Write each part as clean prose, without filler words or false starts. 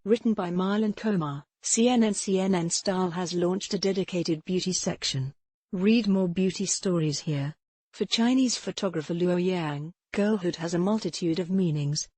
Written by Marlon Komar, CNN Style has launched a dedicated beauty section. Read more beauty stories here. For Chinese photographer Luo Yang, girlhood has a multitude of meanings.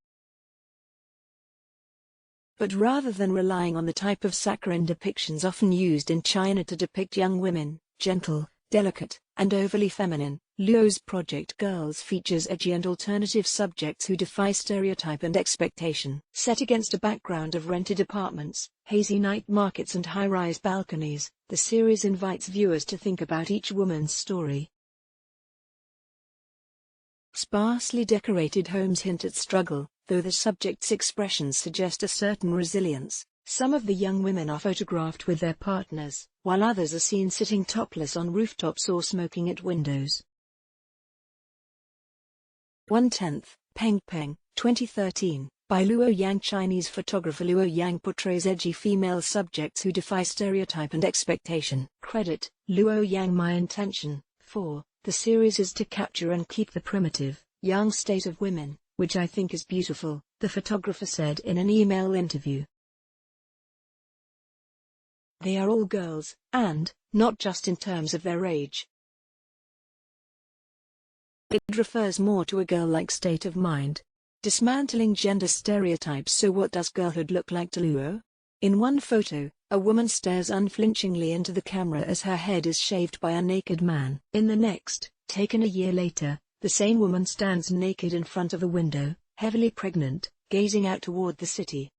But rather than relying on the type of saccharine depictions often used in China to depict young women, gentle, delicate, and overly feminine, Luo's project Girls features edgy and alternative subjects who defy stereotype and expectation. Set against a background of rented apartments, hazy night markets and high-rise balconies, the series invites viewers to think about each woman's story. Sparsely decorated homes hint at struggle, though the subject's expressions suggest a certain resilience. Some of the young women are photographed with their partners, while others are seen sitting topless on rooftops or smoking at windows. 1/10, Peng Peng, 2013, by Luo Yang. Chinese photographer Luo Yang portrays edgy female subjects who defy stereotype and expectation. Credit, Luo Yang. My intention, for the series is to capture and keep the primitive, young state of women, which I think is beautiful, the photographer said in an email interview. They are all girls, and, not just in terms of their age. It refers more to a girl-like state of mind. Dismantling gender stereotypes. So what does girlhood look like to Luo? In one photo, a woman stares unflinchingly into the camera as her head is shaved by a naked man. In the next, taken a year later, the same woman stands naked in front of a window, heavily pregnant, gazing out toward the city.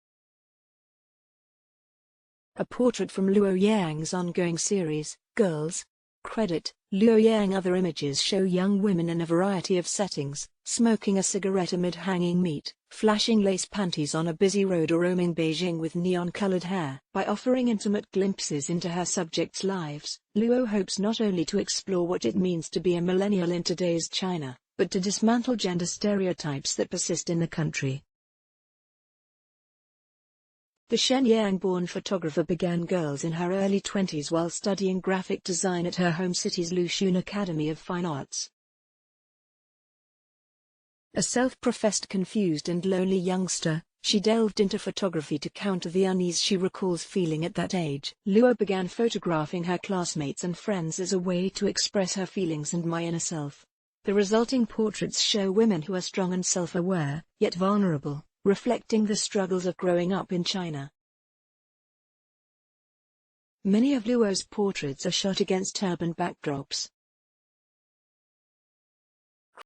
A portrait from Luo Yang's ongoing series, Girls. Credit, Luo Yang. Other images show young women in a variety of settings, smoking a cigarette amid hanging meat, flashing lace panties on a busy road or roaming Beijing with neon-colored hair. By offering intimate glimpses into her subjects' lives, Luo hopes not only to explore what it means to be a millennial in today's China, but to dismantle gender stereotypes that persist in the country. The Shenyang-born photographer began Girls in her early 20s while studying graphic design at her home city's Lushun Academy of Fine Arts. A self-professed confused and lonely youngster, she delved into photography to counter the unease she recalls feeling at that age. Luo began photographing her classmates and friends as a way to express her feelings and my inner self. The resulting portraits show women who are strong and self-aware, yet vulnerable, reflecting the struggles of growing up in China. Many of Luo's portraits are shot against urban backdrops.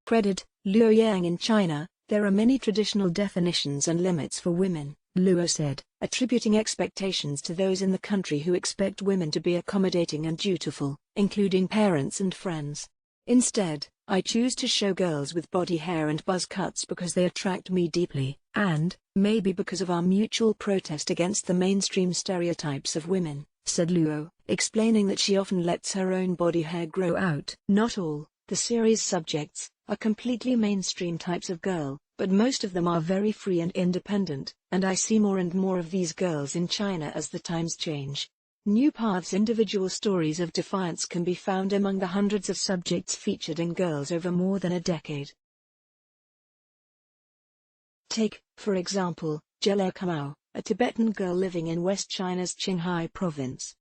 Credit, Luo Yang. In China, there are many traditional definitions and limits for women, Luo said, attributing expectations to those in the country who expect women to be accommodating and dutiful, including parents and friends. Instead, I choose to show girls with body hair and buzz cuts because they attract me deeply, and, maybe because of our mutual protest against the mainstream stereotypes of women, said Luo, explaining that she often lets her own body hair grow out. Not all, the series' subjects, are completely mainstream types of girl, but most of them are very free and independent, and I see more and more of these girls in China as the times change. New Paths' individual stories of defiance can be found among the hundreds of subjects featured in Girls over more than a decade. Take, for example, Jele Kamau, a Tibetan girl living in West China's Qinghai province.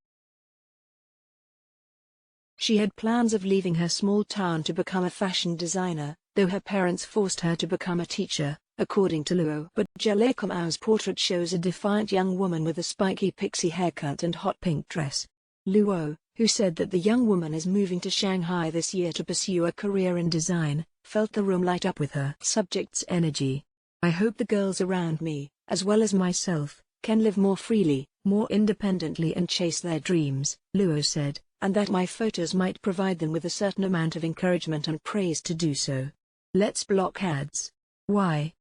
She had plans of leaving her small town to become a fashion designer, though her parents forced her to become a teacher, according to Luo. But Jele Kamau's portrait shows a defiant young woman with a spiky pixie haircut and hot pink dress. Luo, who said that the young woman is moving to Shanghai this year to pursue a career in design, felt the room light up with her subject's energy. I hope the girls around me, as well as myself, can live more freely, more independently and chase their dreams, Luo said, and that my photos might provide them with a certain amount of encouragement and praise to do so. Let's block ads. Why?